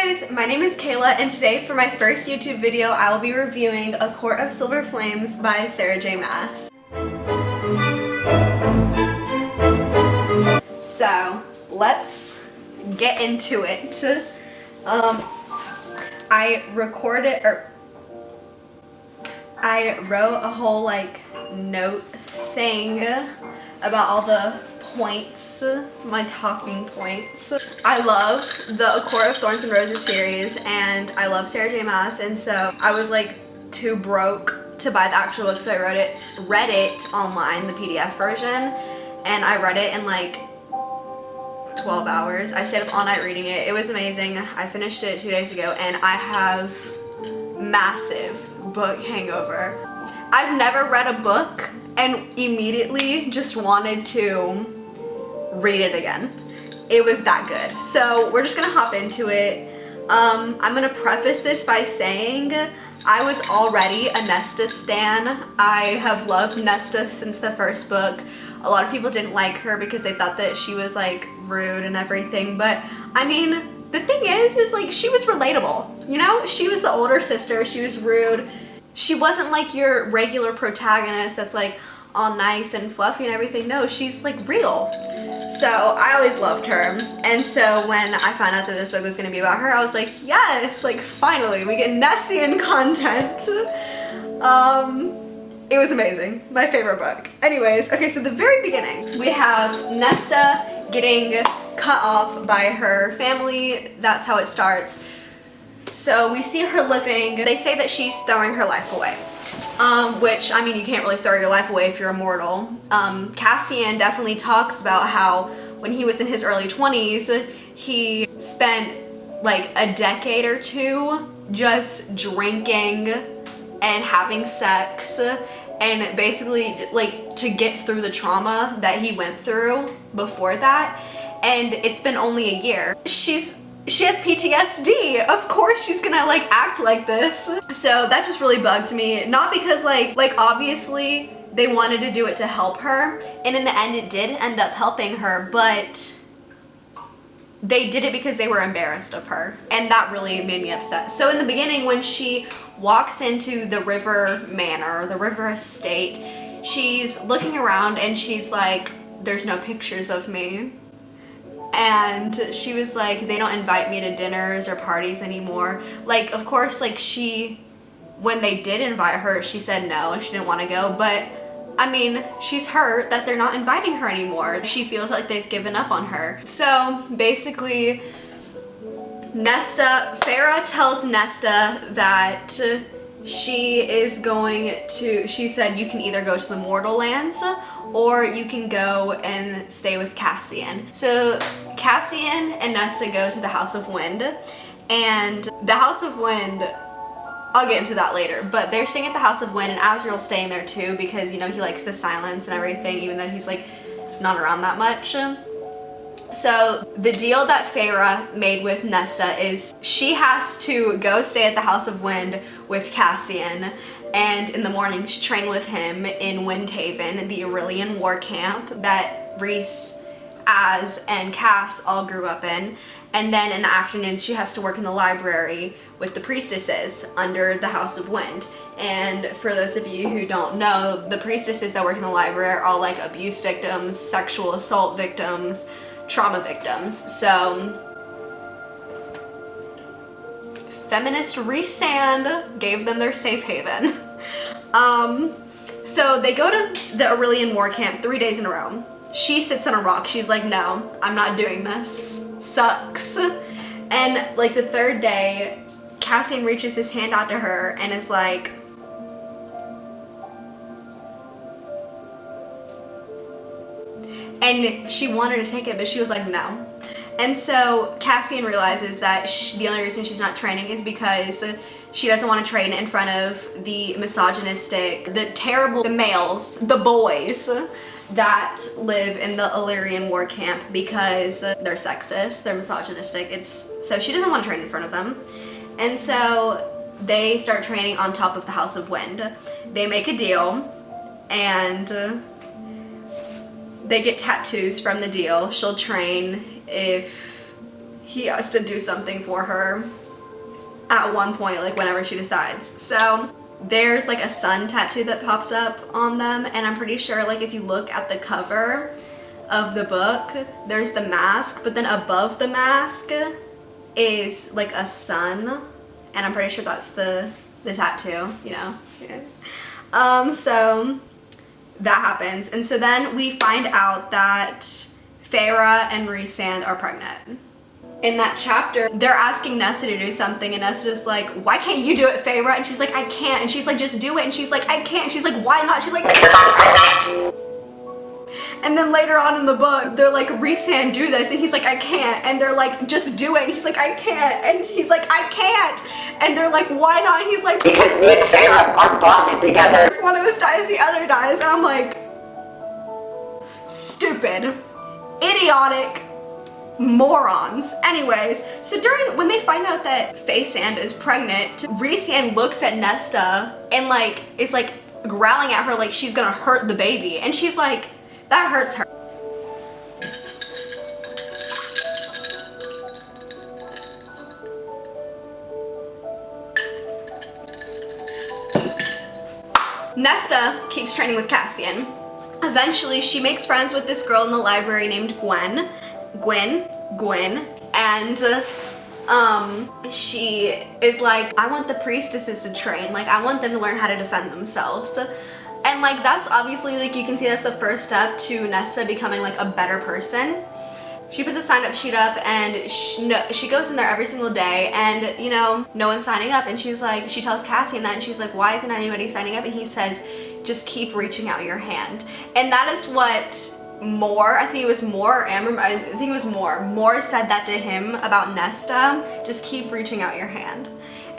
guys, my name is Kayla, and today for my first YouTube video I will be reviewing A Court of Silver Flames by Sarah J. Maas. So let's get into it. I wrote a whole note thing about all the points, my talking points. I love the A Court of Thorns and Roses series, and I love Sarah J. Maas, and so I was too broke to buy the actual book, so I read it online, the PDF version, and I read it in 12 hours. I stayed up all night reading it. It was amazing. I finished it 2 days ago, and I have massive book hangover. I've never read a book and immediately just wanted to read it again. It was that good. So we're just gonna hop into it. I'm gonna preface this by saying I was already a Nesta stan. I have loved Nesta since the first book. A lot of people didn't like her because they thought that she was rude and everything, but I mean, the thing is she was relatable, you know? She was the older sister, she was rude. She wasn't your regular protagonist that's all nice and fluffy and everything. No, she's real. So I always loved her. And so when I found out that this book was gonna be about her, I was like, yes, finally we get Nessian content. It was amazing. My favorite book. Anyways, okay, so the very beginning, we have Nesta getting cut off by her family. That's how it starts. So we see her living, they say that she's throwing her life away. Which, I mean, you can't really throw your life away if you're immortal. Cassian definitely talks about how when he was in his early 20s, he spent a decade or two just drinking and having sex and basically to get through the trauma that he went through before that. And it's been only a year. She has PTSD. Of course she's gonna act like this. So that just really bugged me. Not because obviously they wanted to do it to help her, and in the end it did end up helping her, but they did it because they were embarrassed of her, and that really made me upset. So in the beginning, when she walks into the River Manor, the River Estate, she's looking around and she's like, there's no pictures of me. And she was like, they don't invite me to dinners or parties anymore. Of course, when they did invite her, she said no and she didn't want to go. But, I mean, she's hurt that they're not inviting her anymore. She feels like they've given up on her. So, basically, Feyre tells Nesta that she said you can either go to the Mortal Lands or you can go and stay with Cassian. So Cassian and Nesta go to the House of Wind, and the House of Wind, I'll get into that later, but they're staying at the House of Wind, and Azriel's staying there too because, he likes the silence and everything, even though he's not around that much. So the deal that Feyre made with Nesta is she has to go stay at the House of Wind with Cassian, and in the mornings train with him in Windhaven, the Aurelian war camp that Rhys, Az, and Cass all grew up in. And then in the afternoons she has to work in the library with the priestesses under the House of Wind. And for those of you who don't know, the priestesses that work in the library are all abuse victims, sexual assault victims, trauma victims. So feminist Rhys gave them their safe haven. So they go to the Aurelian war camp 3 days in a row. She sits on a rock. She's like, no, I'm not doing this. Sucks. And the third day, Cassian reaches his hand out to her and is like, and she wanted to take it, but she was like, no. And so Cassian realizes that the only reason she's not training is because she doesn't want to train in front of the misogynistic, the males, the boys that live in the Illyrian war camp because they're sexist, they're misogynistic. So she doesn't want to train in front of them. And so they start training on top of the House of Wind. They make a deal, and they get tattoos from the deal. She'll train if he has to do something for her at one point, like whenever she decides. So there's like a sun tattoo that pops up on them, and I'm pretty sure like if you look at the cover of the book, there's the mask, but then above the mask is like a sun, and I'm pretty sure that's the tattoo, you know. Yeah. So that happens, and so then we find out that Feyre and Rhysand are pregnant. In that chapter, they're asking Nesta to do something, and Nesta's like, why can't you do it, Feyre? And she's like, I can't. And she's like, just do it. And she's like, I can't. And she's like, why not? She's like, because I'm pregnant. And then later on in the book, they're like, Rhysand, do this. And he's like, I can't. And they're like, just do it. And he's like, I can't. And he's like, I can't. And they're like, why not? And he's like, because me and Feyre are bonded together. If one of us dies, the other dies. And I'm like, stupid, idiotic morons. Anyways, so when they find out that Rhysand is pregnant, Rhysand looks at Nesta and like is like growling at her like she's gonna hurt the baby, and she's like, that hurts her. Nesta keeps training with Cassian. Eventually, she makes friends with this girl in the library named Gwen, and she is like, I want the priestesses to train, like I want them to learn how to defend themselves. And like that's obviously, like you can see that's the first step to Nesta becoming like a better person. She puts a sign up sheet up, and she goes in there every single day, and you know, no one's signing up, and she's like, she tells Cassian that, and she's like, why isn't anybody signing up? And he says, just keep reaching out your hand. And that is what I think it was Moore said that to him about Nesta, just keep reaching out your hand.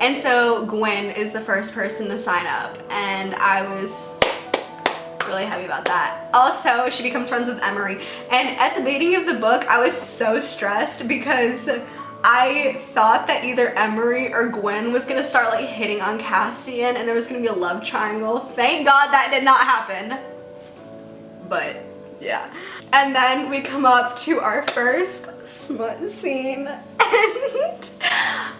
And so Gwen is the first person to sign up, and I was really happy about that. Also, she becomes friends with Emery, and at the beginning of the book I was so stressed because I thought that either Emery or Gwen was gonna start like hitting on Cassian and there was gonna be a love triangle. Thank God that did not happen, but yeah. And then we come up to our first smut scene,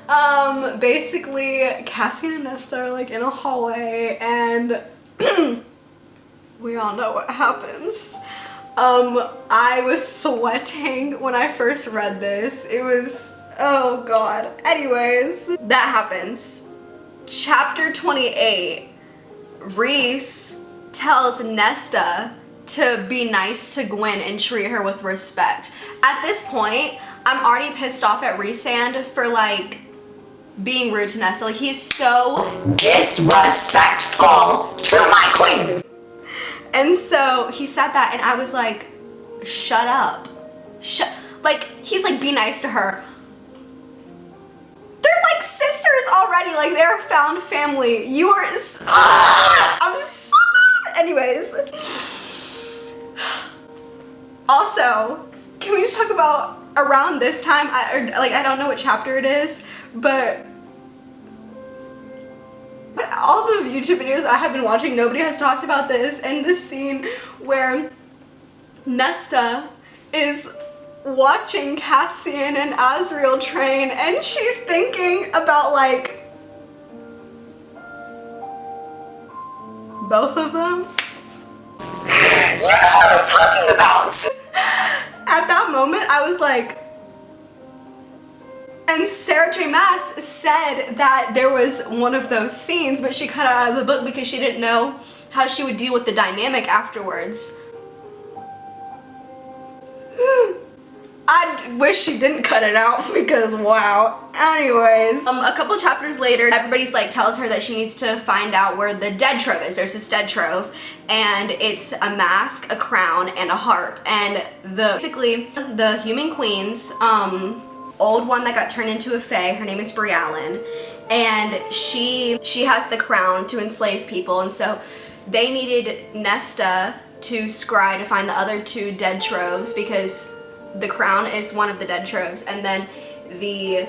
and basically Cassian and Nesta are like in a hallway, and we all know what happens. I was sweating when I first read this. It was, oh God. Anyways, that happens. Chapter 28, Rhys tells Nesta to be nice to Gwen and treat her with respect. At this point, I'm already pissed off at Rhysand for like being rude to Nesta. Like he's so disrespectful to my queen. And so he said that, and I was like, shut up. Like, he's like, be nice to her. They're like sisters already, like they're found family. You are, I'm so mad. Anyways. Also, can we just talk about around this time, I don't know what chapter it is, but all the YouTube videos I have been watching, nobody has talked about this, and this scene where Nesta is watching Cassian and Azriel train, and she's thinking about like both of them. You know what I'm talking about. At that moment, I was like, and Sarah J. Maas said that there was one of those scenes, but she cut it out of the book because she didn't know how she would deal with the dynamic afterwards. I wish she didn't cut it out because wow. Anyways, a couple chapters later, everybody's like tells her that she needs to find out where the dead trove is. There's this dead trove, and it's a mask, a crown, and a harp. And basically the human queens, old one that got turned into a fae, her name is Brialyn, and she has the crown to enslave people, and so they needed Nesta to scry to find the other two dead troves because the crown is one of the dead troves, and then the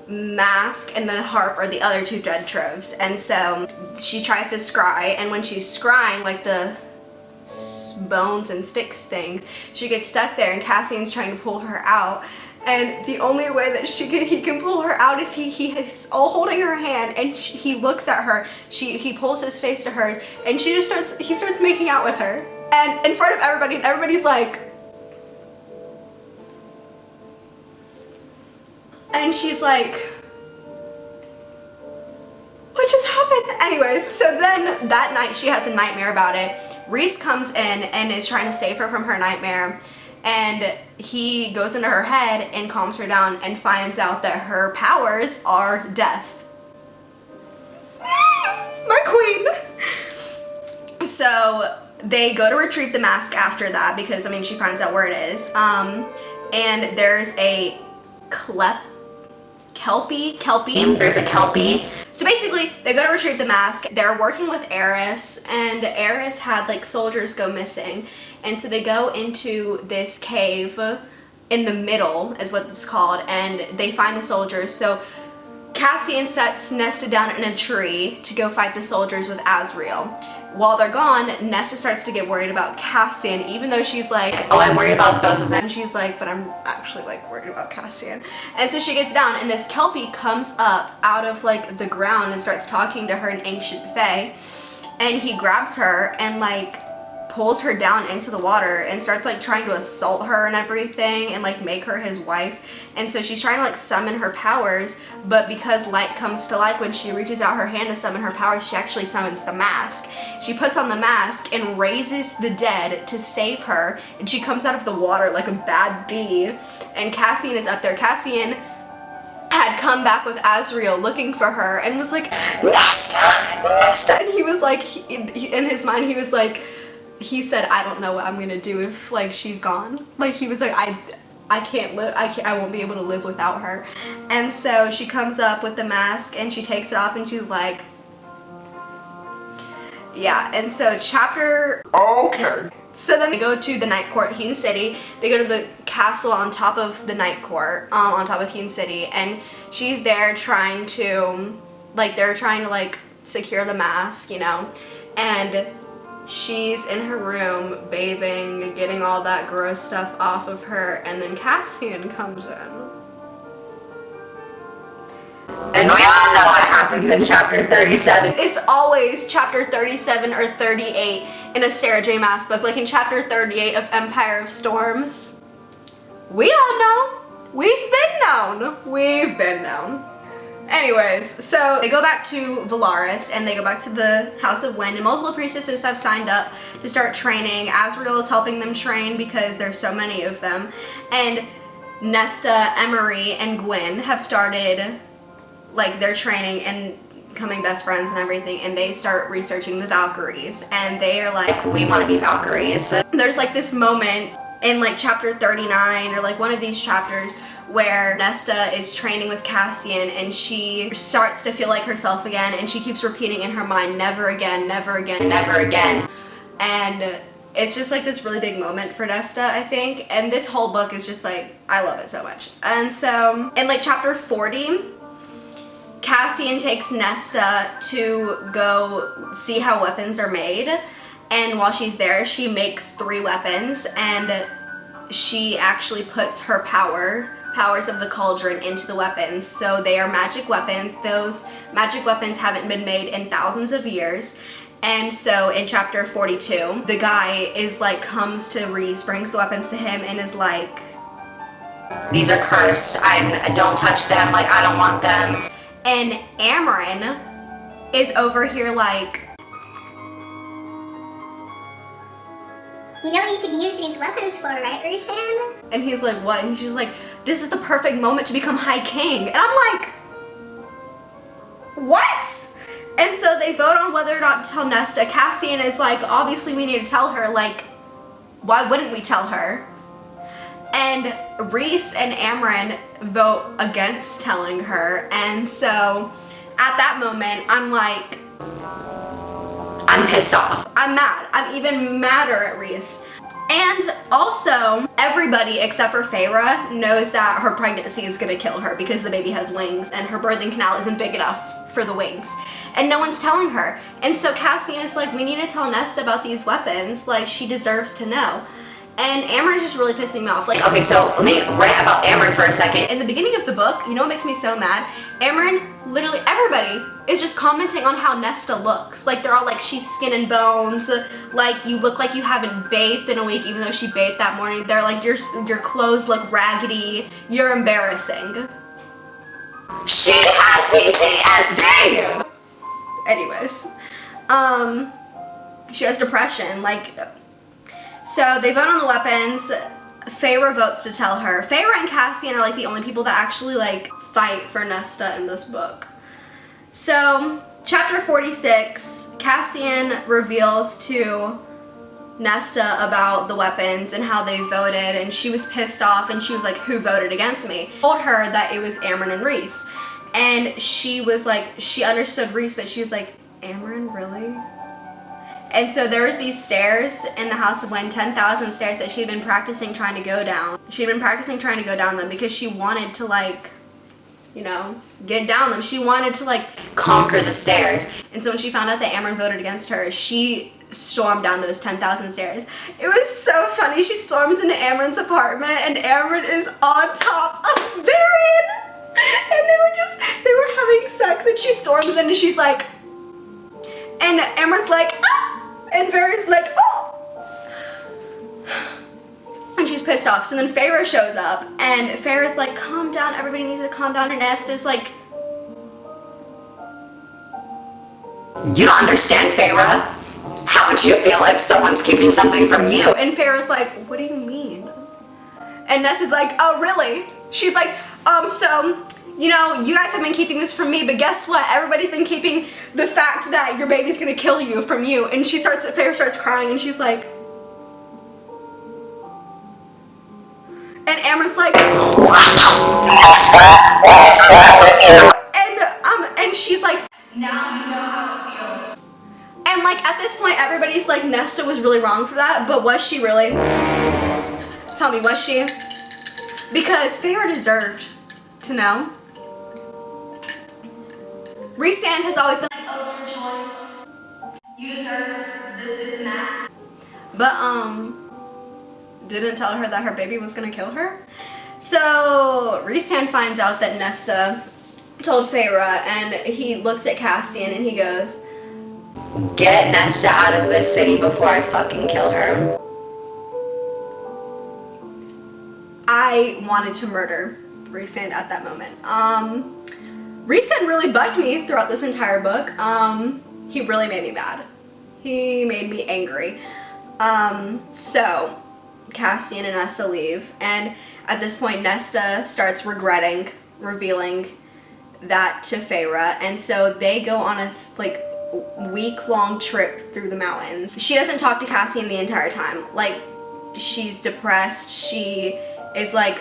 mask and the harp are the other two dead troves. And so she tries to scry, and when she's scrying, like the bones and sticks things, she gets stuck there, and Cassian's trying to pull her out, And the only way that he can pull her out is he's all holding her hand, and he looks at her. He pulls his face to hers, and he starts making out with her. And in front of everybody, and everybody's like, and she's like, what just happened? Anyways, so then that night she has a nightmare about it. Rhys comes in and is trying to save her from her nightmare, and he goes into her head and calms her down and finds out that her powers are death. My queen! So they go to retrieve the mask after that because, I mean, she finds out where it is. And there's a kelpie. There's a kelpie. So basically, they go to retrieve the mask. They're working with Eris, and Eris had like soldiers go missing. And so they go into this cave in the middle, is what it's called, and they find the soldiers. So Cassian sets Nesta down in a tree to go fight the soldiers with Azriel. While they're gone, Nesta starts to get worried about Cassian, even though she's like, oh, I'm worried about both of them. She's like, but I'm actually like worried about Cassian. And so she gets down, and this kelpie comes up out of like the ground and starts talking to her in ancient Fey. And he grabs her and like pulls her down into the water and starts like trying to assault her and everything and like make her his wife. And so she's trying to like summon her powers, but because light comes to light, when she reaches out her hand to summon her powers, she actually summons the mask. She puts on the mask and raises the dead to save her, and she comes out of the water like a bad bee. And Cassian is up there. Cassian had come back with Azriel looking for her and was like, Nesta, Nesta. And he was like, in his mind, he was like, he said, I don't know what I'm gonna do if like she's gone. Like he was like, I can't live, I won't be able to live without her. And so she comes up with the mask and she takes it off and she's like, yeah. And so okay. So then they go to the night court, Hewn City. They go to the castle on top of the night court, on top of Hewn City, and she's there trying to, like, they're trying to like secure the mask, you know, and she's in her room bathing, getting all that gross stuff off of her, and then Cassian comes in. And we all know what happens in chapter 37. It's always chapter 37 or 38 in a Sarah J. Maas book. Like in chapter 38 of Empire of Storms. We all know. We've been known. Anyways, so they go back to Valaris and they go back to the House of Wind, and multiple priestesses have signed up to start training. Azriel is helping them train because there's so many of them. And Nesta, Emery, and Gwyn have started like their training and becoming best friends and everything, and they start researching the Valkyries, and they are like, we want to be Valkyries. There's like this moment in like chapter 39 or like one of these chapters where Nesta is training with Cassian and she starts to feel like herself again, and she keeps repeating in her mind, never again, never again, never again. And it's just like this really big moment for Nesta, I think, and this whole book is just like, I love it so much. And so in like chapter 40, Cassian takes Nesta to go see how weapons are made, and while she's there she makes 3 weapons, and she actually puts her powers of the cauldron into the weapons. So they are magic weapons. Those magic weapons haven't been made in thousands of years. And so in chapter 42, the guy is like, comes to Rhys, brings the weapons to him, and is like, these are cursed, I don't touch them, like I don't want them. And Amren is over here like, you know what you can use these weapons for, right, Rhys-san? And he's like, what? And she's like, this is the perfect moment to become High King. And I'm like, what? And so they vote on whether or not to tell Nesta. Cassian is like, obviously we need to tell her, like, why wouldn't we tell her? And Rhys and Amren vote against telling her. And so at that moment, I'm like, I'm pissed off. I'm mad. I'm even madder at Rhys. And also, everybody except for Feyre knows that her pregnancy is gonna kill her because the baby has wings and her birthing canal isn't big enough for the wings. And no one's telling her. And so Cassian is like, we need to tell Nesta about these weapons. Like, she deserves to know. And Amren's just really pissing me off. Like, okay, so let me rant about Amren for a second. In the beginning of the book, you know what makes me so mad? Amren, literally everybody is just commenting on how Nesta looks. Like, they're all like, she's skin and bones. Like, you look like you haven't bathed in a week, even though she bathed that morning. They're like, your clothes look raggedy. You're embarrassing. She has PTSD! Anyways. She has depression. Like, so they vote on the weapons. Feyre votes to tell her. Feyre and Cassian are like the only people that actually like fight for Nesta in this book. So, chapter 46, Cassian reveals to Nesta about the weapons and how they voted, and she was pissed off and she was like, who voted against me? Told her that it was Amren and Rhys. And she was like, she understood Rhys, but she was like, Amren, really? And so there was these stairs in the House of Wind, 10,000 stairs that she'd been practicing trying to go down. She'd been practicing trying to go down them because she wanted to like, you know, get down them. She wanted to like conquer the stairs. And so when she found out that Amren voted against her, she stormed down those 10,000 stairs. It was so funny. She storms into Amren's apartment and Amren is on top of Varian. And they were having sex and she storms in and she's like, and Amren's like, ah! And Varian's like, oh! And she's pissed off. So then Feyre shows up and Feyre's like, calm down, everybody needs to calm down. And Nesta's like, you don't understand, Feyre. How would you feel if someone's keeping something from you? And Feyre's like, what do you mean? And Nesta's like, oh, really? She's like, so, you know, you guys have been keeping this from me, but guess what? Everybody's been keeping the fact that your baby's gonna kill you from you. And Feyre starts crying and she's like, and Amren's like, and she's like, now you know how it feels. And like at this point, everybody's like, Nesta was really wrong for that, but was she really? Tell me, was she? Because Feyre deserved to know. Rhysand has always been like, oh, it's your choice. You deserve this, and that. But, didn't tell her that her baby was gonna kill her. So, Rhysand finds out that Nesta told Feyre, and he looks at Cassian and he goes, get Nesta out of this city before I fucking kill her. I wanted to murder Rhysand at that moment. Rhysand really bugged me throughout this entire book. He really made me mad. He made me angry. So Cassian and Nesta leave, and at this point Nesta starts regretting revealing that to Feyre, and so they go on a week-long trip through the mountains. She doesn't talk to Cassian the entire time. Like, she's depressed. She is like,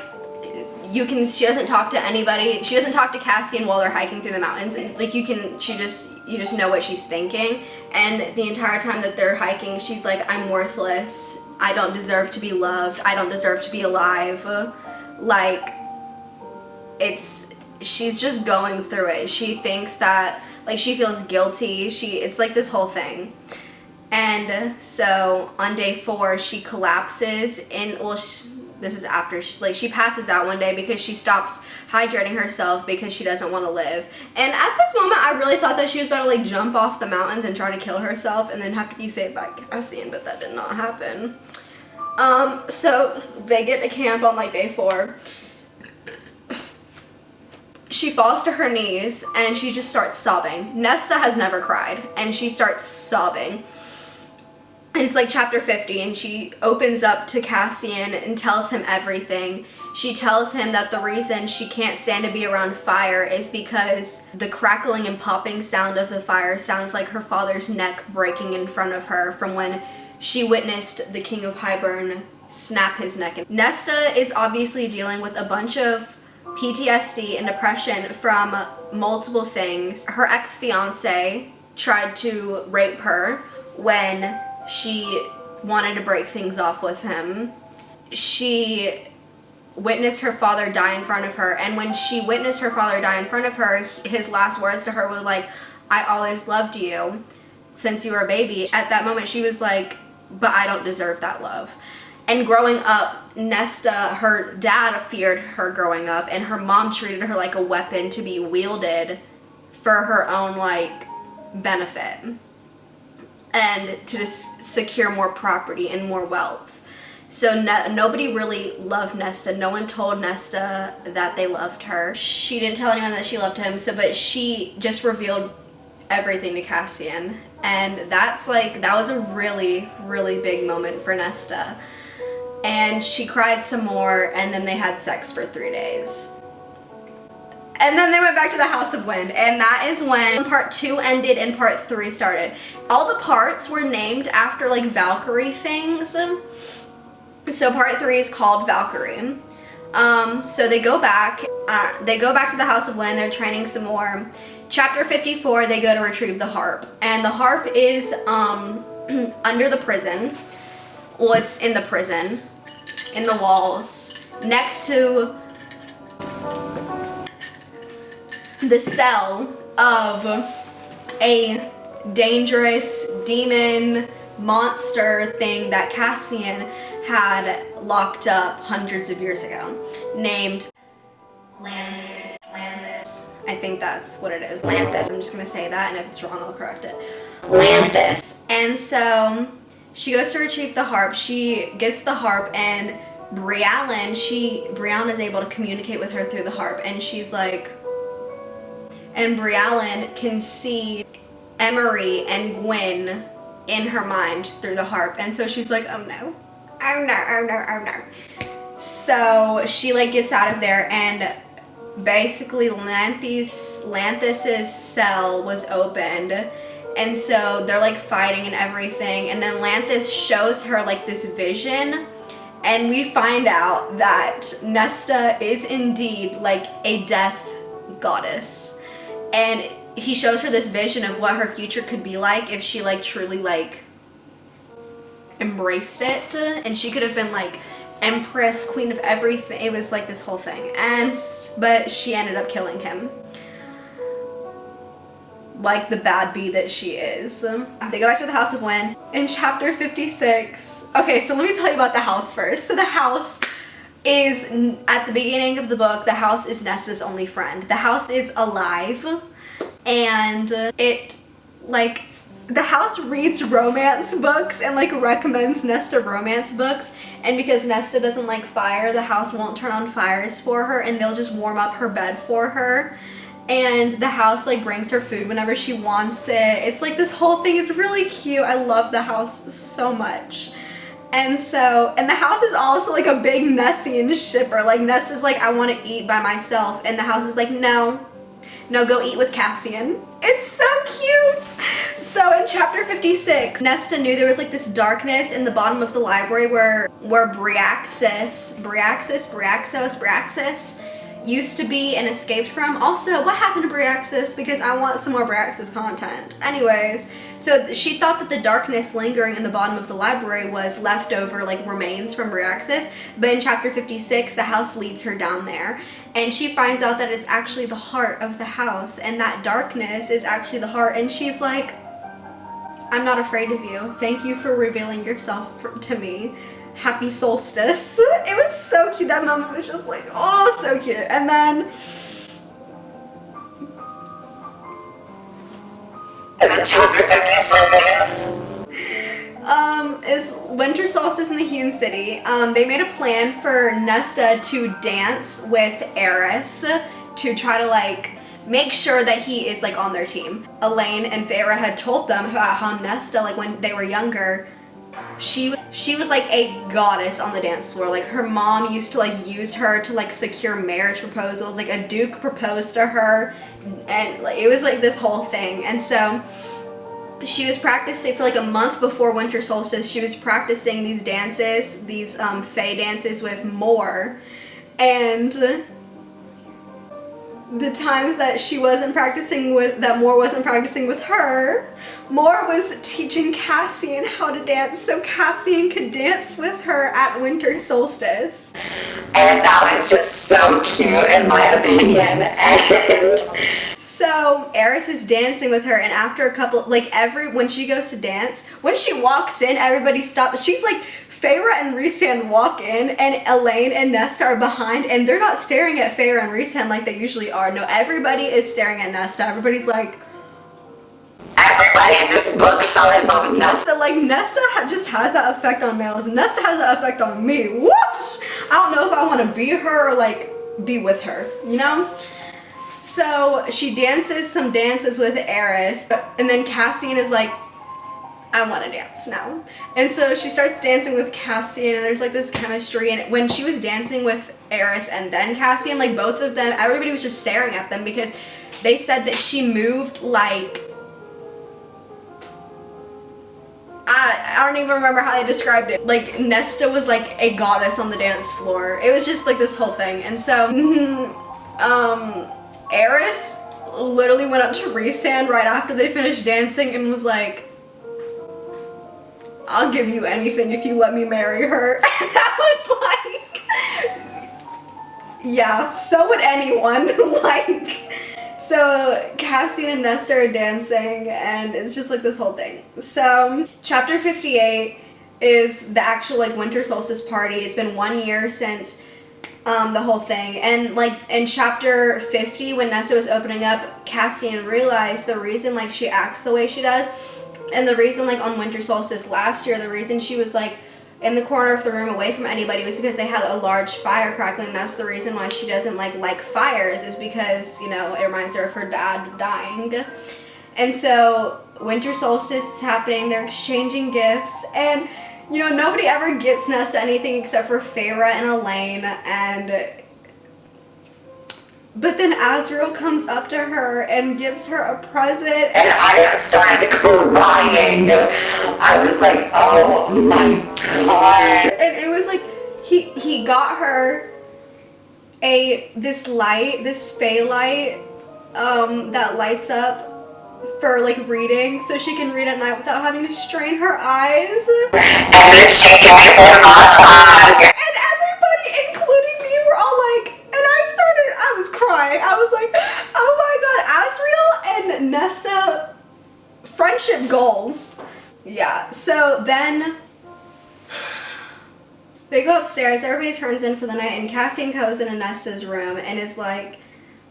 she doesn't talk to anybody. She doesn't talk to Cassian while they're hiking through the mountains. Like, you just know what she's thinking. And the entire time that they're hiking, she's like, I'm worthless. I don't deserve to be loved. I don't deserve to be alive. Like, she's just going through it. She thinks that, like, she feels guilty. It's like this whole thing. And so on day 4, she collapses this is after she passes out one day because she stops hydrating herself because she doesn't want to live. And at this moment, I really thought that she was about to like jump off the mountains and try to kill herself and then have to be saved by Cassian, but that did not happen. So they get to camp on like day 4. She falls to her knees and she just starts sobbing. Nesta has never cried and she starts sobbing. And it's like chapter 50 and she opens up to Cassian and tells him everything. She tells him that the reason she can't stand to be around fire is because the crackling and popping sound of the fire sounds like her father's neck breaking in front of her from when she witnessed the King of Hybern snap his neck. Nesta is obviously dealing with a bunch of PTSD and depression from multiple things. Her ex-fiance tried to rape her when she wanted to break things off with him. She witnessed her father die in front of her, and when she witnessed her father die in front of her, his last words to her were like, I always loved you since you were a baby. At that moment she was like, but I don't deserve that love. And growing up, Nesta, her dad feared her growing up, and her mom treated her like a weapon to be wielded for her own, like, benefit. And to just secure more property and more wealth. So nobody really loved Nesta. No one told Nesta that they loved her. She didn't tell anyone that she loved him, but she just revealed everything to Cassian. And that was a really, really big moment for Nesta. And she cried some more, and then they had sex for 3 days. And then they went back to the House of Wind, and that is when part 2 ended and part 3 started. All the parts were named after, like, Valkyrie things. So part 3 is called Valkyrie. So they go back to the House of Wind, they're training some more. Chapter 54, they go to retrieve the harp. And the harp is under the prison. Well, it's in the prison, in the walls, next to the cell of a dangerous demon monster thing that Cassian had locked up hundreds of years ago, named Lanthus. I think that's what it is. Lanthus. I'm just gonna say that, and if it's wrong, I'll correct it. Lanthus. And so she goes to retrieve the harp. She gets the harp, and Brianna is able to communicate with her through the harp, and she's like, and Brianna can see Emery and Gwen in her mind through the harp, and so she's like, oh no. So she, like, gets out of there, and basically Lanthus's cell was opened, and so they're, like, fighting and everything, and then Lanthus shows her, like, this vision, and we find out that Nesta is indeed, like, a death goddess, and he shows her this vision of what her future could be like if she, like, truly, like, embraced it, and she could have been, like, empress, queen of everything. It was like this whole thing, but she ended up killing him, like the bad bee that she is. They go back to the House of Wind in chapter 56. Okay, so let me tell you about the house first. So the house is, at the beginning of the book, the house is Nesta's only friend. The house is alive, and the house reads romance books and, like, recommends Nesta romance books, and because Nesta doesn't like fire, the house won't turn on fires for her, and they'll just warm up her bed for her, and the house, like, brings her food whenever she wants it. It's like this whole thing is really cute. I love the house so much. And the house is also, like, a big Nessian shipper. Like, Nesta's like, I want to eat by myself, and the house is like, no, go eat with Cassian. It's so cute. So in chapter 56, Nesta knew there was, like, this darkness in the bottom of the library where Bryaxis used to be and escaped from. Also, what happened to Bryaxis? Because I want some more Bryaxis content. Anyways, so she thought that the darkness lingering in the bottom of the library was leftover, like, remains from Bryaxis, but in chapter 56, the house leads her down there, and she finds out that it's actually the heart of the house, and that darkness is actually the heart, and she's like, I'm not afraid of you. Thank you for revealing yourself to me. Happy solstice. It was so cute. That moment was just like, oh, so cute. And then chapter 57 is winter solstice in the Hewn City. They made a plan for Nesta to dance with Eris to try to, like, make sure that he is, like, on their team. Elaine and Feyre had told them about how Nesta, like, when they were younger, she was like a goddess on the dance floor. Like, her mom used to, like, use her to, like, secure marriage proposals. Like, a duke proposed to her, and, like, it was like this whole thing. And so she was practicing for, like, a month before winter solstice. She was practicing these dances, these Fae dances with Moore, and the times that she wasn't practicing with, that Moore wasn't practicing with her, Moore was teaching Cassian how to dance so Cassian could dance with her at winter solstice. And that was just so cute in my opinion. And so so Eris is dancing with her, and after a couple, like when she goes to dance, when she walks in, everybody stops. She's like, Feyre and Rhysand walk in, and Elaine and Nesta are behind, and they're not staring at Feyre and Rhysand like they usually are. No, everybody is staring at Nesta. Everybody's like, everybody in this book fell in love with Nesta. Like, Nesta just has that effect on males. Nesta has that effect on me. Whoosh! I don't know if I want to be her or, like, be with her, you know? So, she dances some dances with Eris, and then Cassian is like, I want to dance now. And so she starts dancing with Cassian, and there's, like, this chemistry, and when she was dancing with Eris and then Cassian, like, both of them, everybody was just staring at them because they said that she moved, like, I don't even remember how they described it. Like, Nesta was like a goddess on the dance floor. It was just like this whole thing. And so, Eris literally went up to Rhysand right after they finished dancing and was like, I'll give you anything if you let me marry her. And I was like, yeah, so would anyone. Like, so Cassian and Nesta are dancing, and it's just like this whole thing. So chapter 58 is the actual like winter solstice party. It's been 1 year since the whole thing, and like in chapter 50 when Nesta was opening up, Cassian realized the reason like she acts the way she does, and the reason like on winter solstice last year, the reason she was like in the corner of the room away from anybody was because they had a large fire crackling. That's the reason why she doesn't like fires, is because, you know, it reminds her of her dad dying. And so winter solstice is happening, they're exchanging gifts, and you know, nobody ever gets Nesta anything except for Feyre and Elaine, but then Azriel comes up to her and gives her a present, and I started crying. I was like, oh my god. And it was like, he got her this Fey light that lights up for like reading, so she can read at night without having to strain her eyes. And then she gave her a hug. And everybody, including me, were all like, I was crying. I was like, oh my god, Azriel and Nesta, friendship goals. Yeah, so then they go upstairs, everybody turns in for the night, and Cassian goes into Nesta's room and is like,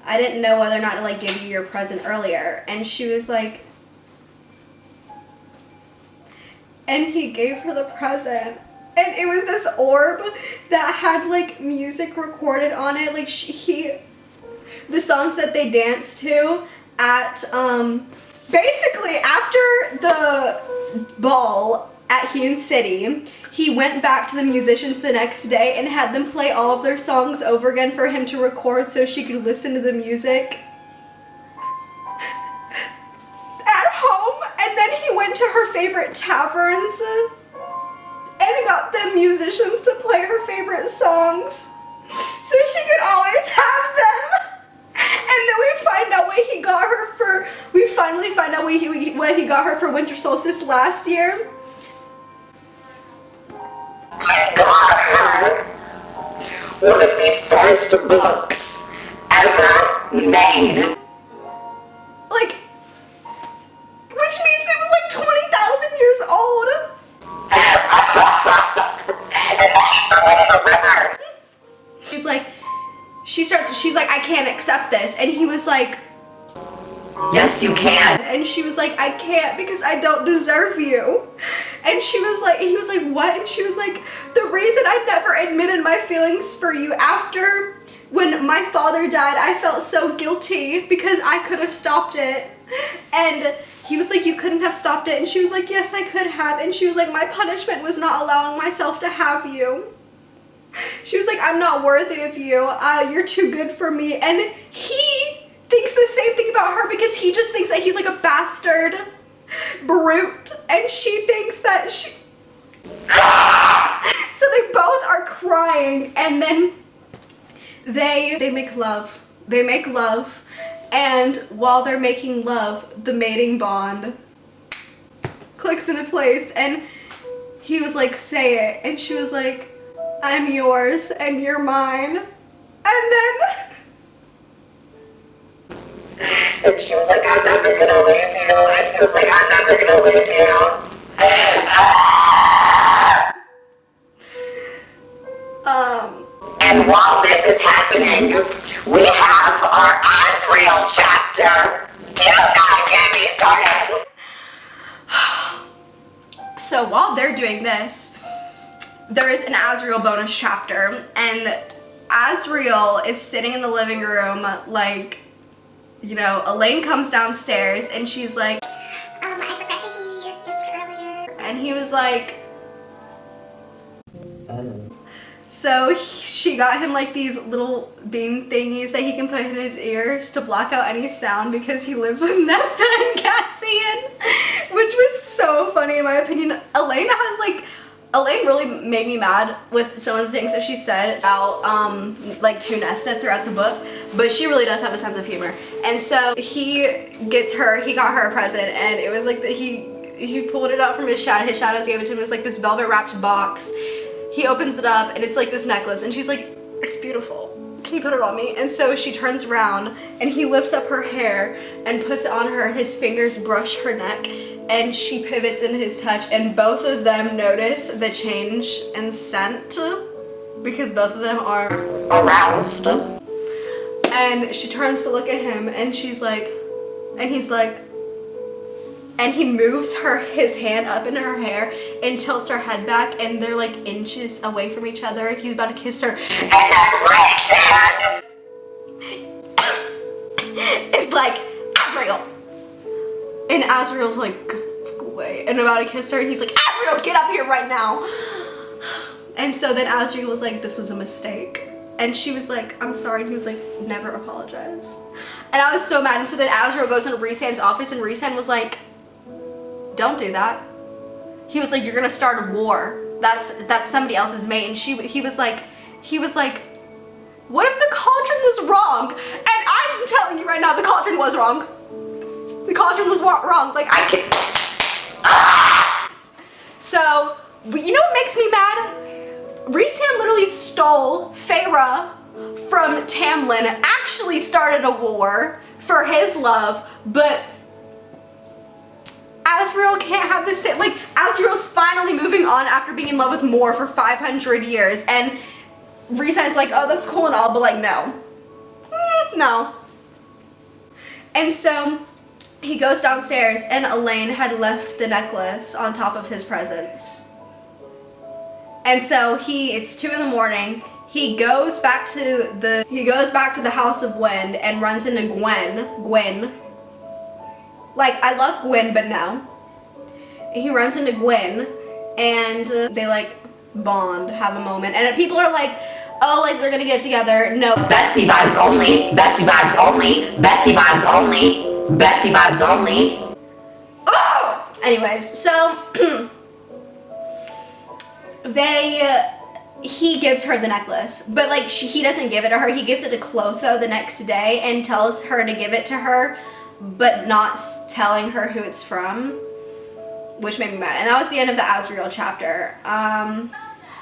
I didn't know whether or not to like give you your present earlier. And she was like, and he gave her the present. And it was this orb that had like music recorded on it. Like the songs that they danced to at, basically after the ball at Hewn City, he went back to the musicians the next day and had them play all of their songs over again for him to record so she could listen to the music at home. And then he went to her favorite taverns and got the musicians to play her favorite songs so she could always have them. And then we find out what he got her for, we finally find out what he got her for winter solstice last year. He got her one of the first books ever made. Like, which means it was like 20,000 years old. And then he threw it in the river. She's like, I can't accept this. And he was like, yes, you can. And she was like, I can't because I don't deserve you. And he was like, what? And she was like, the reason I never admitted my feelings for you after when my father died, I felt so guilty because I could have stopped it. And he was like, you couldn't have stopped it. And she was like, yes, I could have. And she was like, my punishment was not allowing myself to have you. She was like, I'm not worthy of you. You're too good for me. And he thinks the same thing about her because he just thinks that he's like a bastard brute, and she thinks that she so they both are crying, and then they make love, and while they're making love, the mating bond clicks into place, and he was like, say it, and she was like, I'm yours and you're mine. And then And she was like, I'm never gonna leave you. And he was like, I'm never gonna leave you. And while this is happening, we have our Azriel chapter. Do not get me started. So while they're doing this, there is an Azriel bonus chapter, and Azriel is sitting in the living room, like, you know, Elaine comes downstairs and she's like, I forgot to give you your gift earlier. and he was like, so she got him like these little bean thingies that he can put in his ears to block out any sound because he lives with Nesta and Cassian, which was so funny in my opinion. Elaine really made me mad with some of the things that she said about like to Nesta throughout the book, but she really does have a sense of humor. And so he got her a present, and it was like he pulled it out from his shadows gave it to him. It was like this velvet wrapped box. He opens it up and it's like this necklace, and she's like, it's beautiful. Can you put it on me? And so she turns around and he lifts up her hair and puts it on her. His fingers brush her neck and she pivots in his touch, and both of them notice the change in scent because both of them are aroused. And she turns to look at him and he's like, and he moves his hand up in her hair and tilts her head back, and they're like inches away from each other. He's about to kiss her. And then Ryan It's like, Azriel! And Azriel's like, fuck away, and about to kiss her, and he's like, Azriel, get up here right now! And so then Azriel was like, this was a mistake. And she was like, I'm sorry. And he was like, never apologize. And I was so mad. And so then Azriel goes into Rhysand's office, and Rhysand was like, don't do that. He was like, you're gonna start a war. That's somebody else's mate. And he was like, what if the cauldron was wrong? And I'm telling you right now, the cauldron was wrong. The cauldron was wrong. Like, I can't. So, you know what makes me mad? Rhysand literally stole Feyre from Tamlin, actually started a war for his love, but Azriel can't have this. Like, Azriel's finally moving on after being in love with Mor for 500 years, and Rhysand's like, oh, that's cool and all, but like, no. No. And so he goes downstairs, and Elaine had left the necklace on top of his presents. And so it's 2 a.m. He goes back to the House of Wind and runs into Gwen. Like, I love Gwen, but no. He runs into Gwen, and they like bond, have a moment, and people are like, oh, like they're gonna get together. No. bestie vibes only, bestie vibes only, bestie vibes only, bestie vibes only. Oh! Anyways, so he gives her the necklace, but like he doesn't give it to her. He gives it to Clotho the next day and tells her to give it to her, but not telling her who it's from, which made me mad. And that was the end of the Azriel chapter.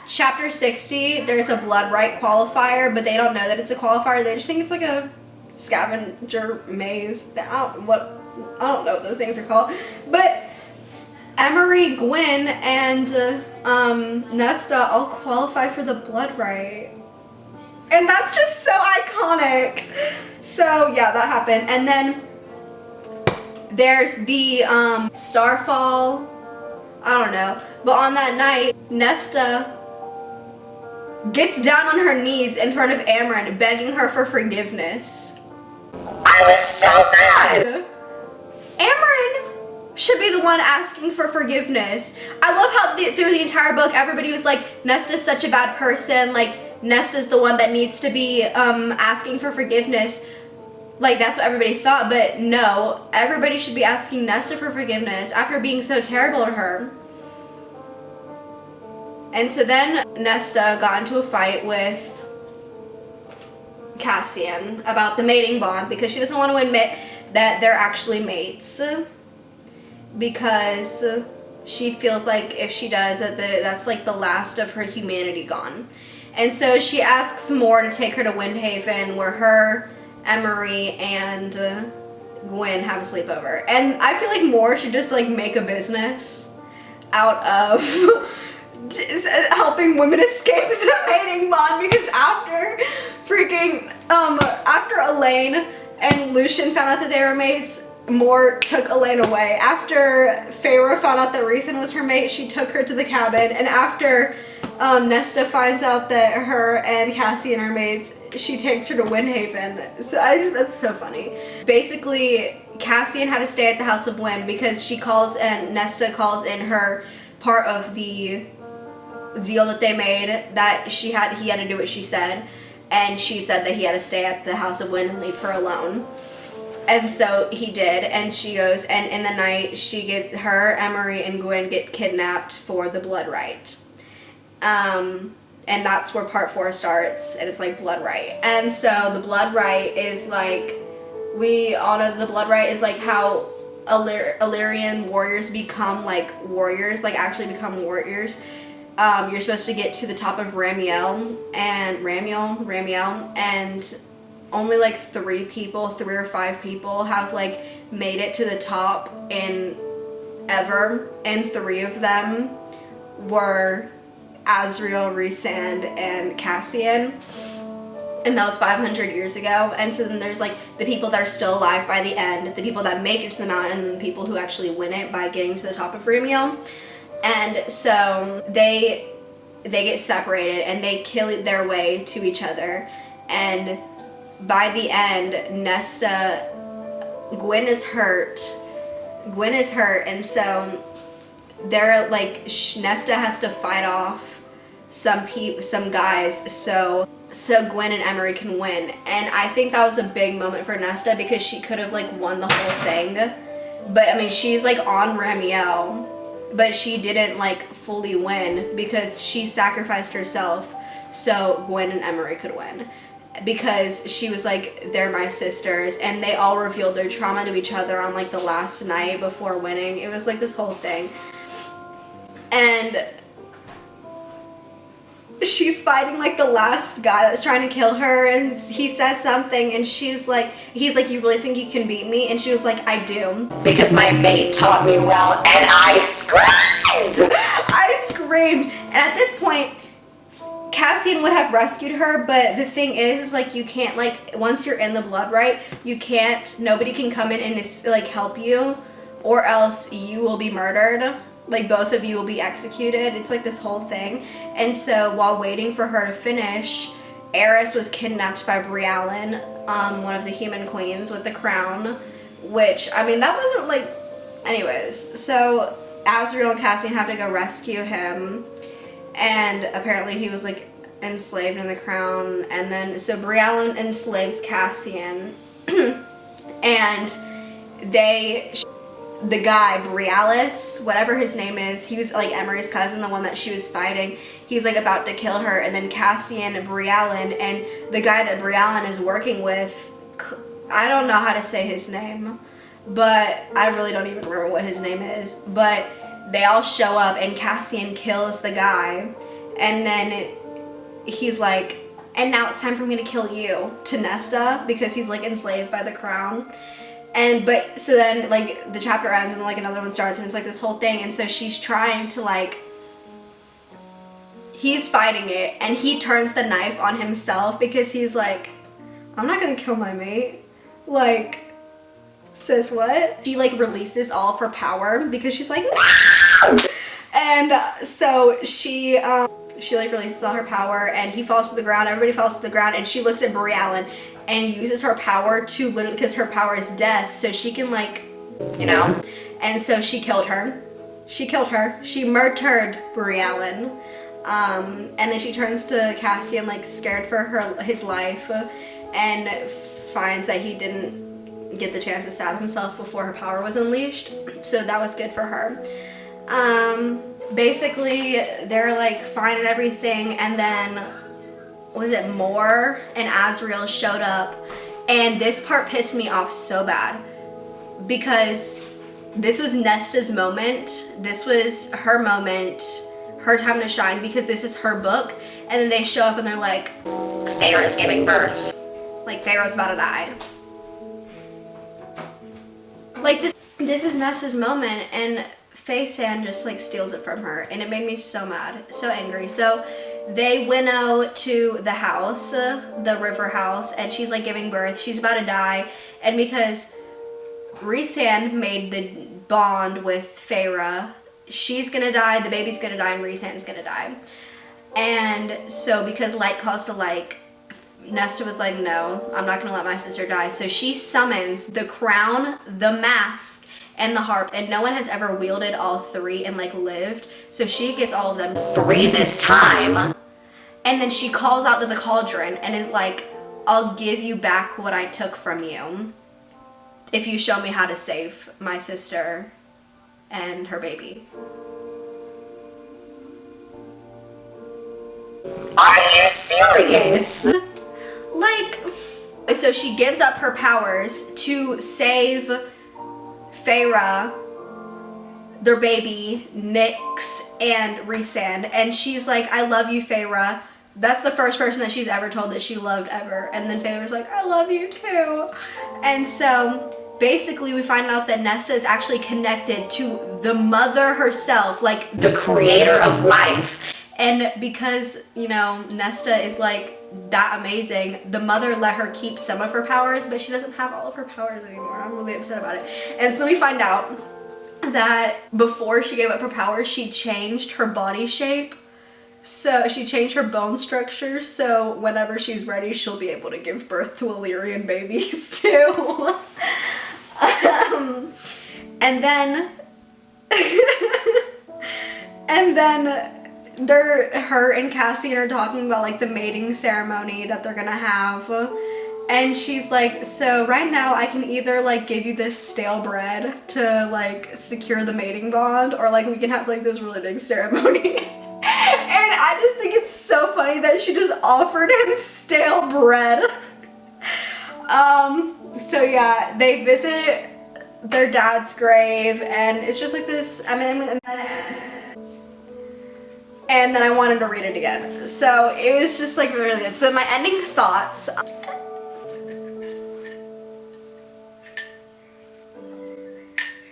Chapter 60, there's a blood rite qualifier, but they don't know that it's a qualifier. They just think it's like a scavenger maze. I don't know what those things are called. But Emery, Gwen, and Nesta all qualify for the blood rite. And that's just so iconic. So yeah, that happened. And then there's the Starfall. I don't know. But on that night, Nesta gets down on her knees in front of Amren, begging her for forgiveness. I was so mad. Amren should be the one asking for forgiveness. I love how through the entire book, everybody was like, Nesta's such a bad person. Like, Nesta's the one that needs to be asking for forgiveness. Like, that's what everybody thought, but no. Everybody should be asking Nesta for forgiveness after being so terrible to her. And so then Nesta got into a fight with Cassian about the mating bond because she doesn't want to admit that they're actually mates, because she feels like if she does, that's like the last of her humanity gone. And so she asks Mor to take her to Windhaven, where her, Emery, and Gwen have a sleepover. And I feel like Moore should just like make a business out of helping women escape the mating bond, because after after Elaine and Lucian found out that they were mates, Moore took Elaine away. After Feyre found out that Rhys was her mate, she took her to the cabin. And after Nesta finds out that her and Cassian are mates, she takes her to Windhaven. So that's so funny. Basically, Cassian had to stay at the House of Wind because Nesta calls in her part of the deal that they made, that he had to do what she said, and she said that he had to stay at the House of Wind and leave her alone. And so he did, and she goes, and in the night her, Emery, and Gwen get kidnapped for the blood rite. And that's where part 4 starts, and it's like blood rite. And so the blood rite is like, we all know the blood rite is like how Illyrian warriors become like warriors, like actually become warriors. You're supposed to get to the top of Ramiel, and only like 3 or 5 people have like made it to the top ever, and 3 of them were Azriel, Rhysand, and Cassian, and that was 500 years ago. And so then there's like the people that are still alive by the end, the people that make it to the mountain, and then the people who actually win it by getting to the top of Ramiel. And so they get separated and they kill their way to each other. And by the end, Gwen is hurt, and so they're like, Nesta has to fight off some guys so Gwen and Emery can win. And I think that was a big moment for Nesta, because she could have like won the whole thing, but I mean, she's like on Ramiel, but she didn't like fully win because she sacrificed herself so Gwen and Emery could win, because she was like, they're my sisters, and they all revealed their trauma to each other on like the last night before winning. It was like this whole thing. And she's fighting like the last guy that's trying to kill her, and he says something, and he's like, you really think you can beat me? And she was like, I do. Because my mate taught me well, and I screamed! And at this point, Cassian would have rescued her, but the thing is like, you can't, like, once you're in the blood rite, nobody can come in and like help you, or else you will be murdered. Like, both of you will be executed. It's like this whole thing. And so while waiting for her to finish, Eris was kidnapped by Brialyn, one of the human queens with the crown, which, I mean, that wasn't like, anyways. So Azriel and Cassian have to go rescue him, and apparently he was like enslaved in the crown. And then so Brialyn enslaves Cassian, and the guy, Brialis, whatever his name is, he was like Emery's cousin, the one that she was fighting. He's like about to kill her, and then Cassian and Brialyn, and the guy that Brialyn is working with, I don't know how to say his name, but I really don't even remember what his name is, but they all show up, and Cassian kills the guy, and then he's like, and now it's time for me to kill you, to Nesta, because he's like enslaved by the crown. So then like the chapter ends and like another one starts, and it's like this whole thing. And so she's trying to like, he's fighting it, and he turns the knife on himself because he's like, I'm not gonna kill my mate. Like, sis, what? She like releases all of her power because she's like, no! And so she like releases all her power, and he falls to the ground, everybody falls to the ground, and she looks at Brialyn and uses her power to literally, because her power is death, so she can like, you know, and so she killed her. She murdered Brialyn. And then she turns to Cassian like scared for his life, and finds that he didn't get the chance to stab himself before her power was unleashed, so that was good for her. Basically they're like fine and everything, and then was it Moore and Azriel showed up, and this part pissed me off so bad because this was Nesta's moment. This was her moment, her time to shine, because this is her book. And then they show up and they're like, Feyre is giving birth. Like, Feyre's about to die. Like this is Nesta's moment, and Feyre just like steals it from her, and it made me so mad, so angry. So they winnow to the house, the river house, and she's like giving birth. She's about to die, and because Rhysand made the bond with Feyre, she's gonna die, the baby's gonna die, and Rhysand's gonna die. And so because like calls to like, Nesta was like, no, I'm not gonna let my sister die. So she summons the crown, the mask, and the harp, and no one has ever wielded all three and like lived. So she gets all of them, Freezes time. and then she calls out to the cauldron and is like, I'll give you back what I took from you if you show me how to save my sister and her baby. Are you serious? Like, so she gives up her powers to save Feyre, their baby, Nyx, and Rhysand. And she's like, I love you, Feyre. That's the first person that she's ever told that she loved ever. And then Feyre's like, I love you too. And so basically we find out that Nesta is actually connected to the mother herself, like The creator of life. and because, you know, Nesta is like that amazing, the mother let her keep some of her powers, but she doesn't have all of her powers anymore. I'm really upset about it. And so then we find out that before she gave up her powers, she changed her body shape. So she changed her bone structure, so whenever she's ready, she'll be able to give birth to Illyrian babies too. And then her and Cassian are talking about like the mating ceremony that they're gonna have, and she's like, so right now I can either like give you this stale bread to like secure the mating bond, or like we can have like this really big ceremony. And I just think it's so funny that she just offered him stale bread. So yeah, they visit their dad's grave, and it's just like this, I mean, and then it ends. And then I wanted to read it again. So it was just like really good. So my ending thoughts.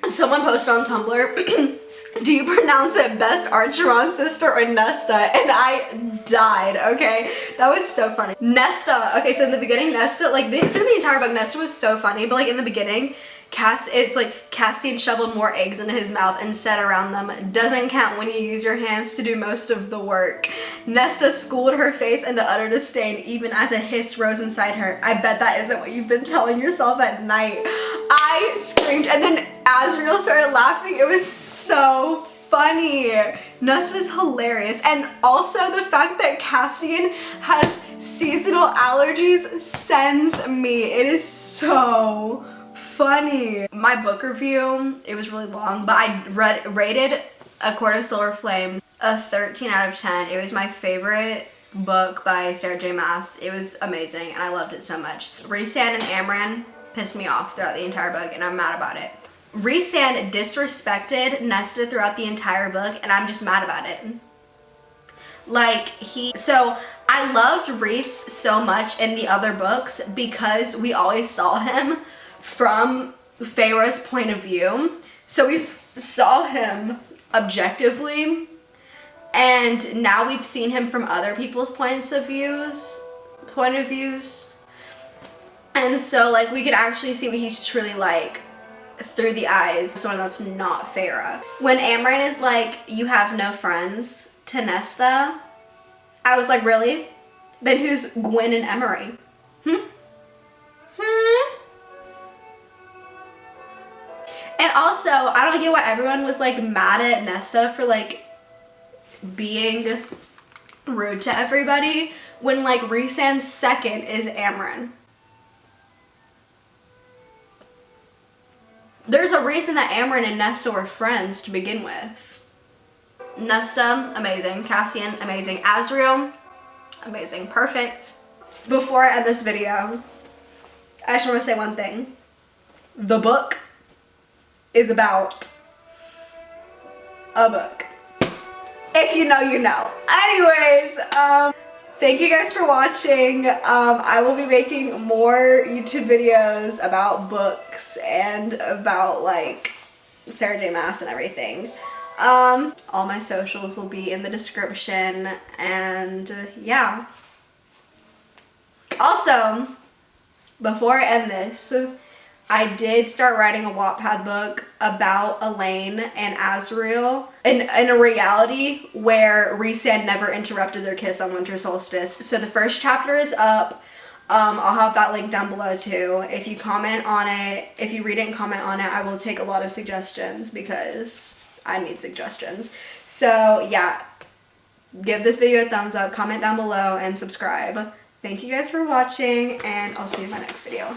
Someone posted on Tumblr, do you pronounce it best Archeron sister or Nesta? And I died, okay? That was so funny. Nesta, okay, so in the beginning, Nesta, like through the entire book, Nesta was so funny, but like in the beginning, it's like Cassian shoveled more eggs into his mouth and said around them, doesn't count when you use your hands to do most of the work. Nesta schooled her face into utter disdain, even as a hiss rose inside her. I bet that isn't what you've been telling yourself at night. I screamed, and then Azriel started laughing. It was so funny. Nesta's hilarious. And also the fact that Cassian has seasonal allergies sends me. It is so funny. My book review, it was really long, but I rated A Court of Silver Flame a 13 out of 10. It was my favorite book by Sarah J. Maas. It was amazing and I loved it so much. Rhysand and Amren pissed me off throughout the entire book and I'm mad about it. Rhysand disrespected Nesta throughout the entire book and I'm just mad about it. Like so I loved Rhys so much in the other books because we always saw him from Feyre's point of view. So we saw him objectively, and now we've seen him from other people's point of views. And so like we could actually see what he's truly like through the eyes of someone that's not Feyre. When Amren is like, you have no friends, to Nesta, I was like, really? Then who's Gwen and Emery? And also, I don't get why everyone was like mad at Nesta for like being rude to everybody when like Rhysand's second is Amren. There's a reason that Amren and Nesta were friends to begin with. Nesta, amazing. Cassian, amazing. Azriel, amazing. Perfect. Before I end this video, I just want to say one thing. The book is about a book. If you know, you know. Anyways, thank you guys for watching. I will be making more YouTube videos about books and about like Sarah J. Maas and everything. All my socials will be in the description, and yeah. Also, before I end this, I did start writing a Wattpad book about Elaine and Azriel in a reality where Rhysand never interrupted their kiss on winter solstice. So the first chapter is up. I'll have that link down below too. If you comment on it, if you read it and comment on it, I will take a lot of suggestions because I need suggestions. So yeah, give this video a thumbs up, comment down below, and subscribe. Thank you guys for watching, and I'll see you in my next video.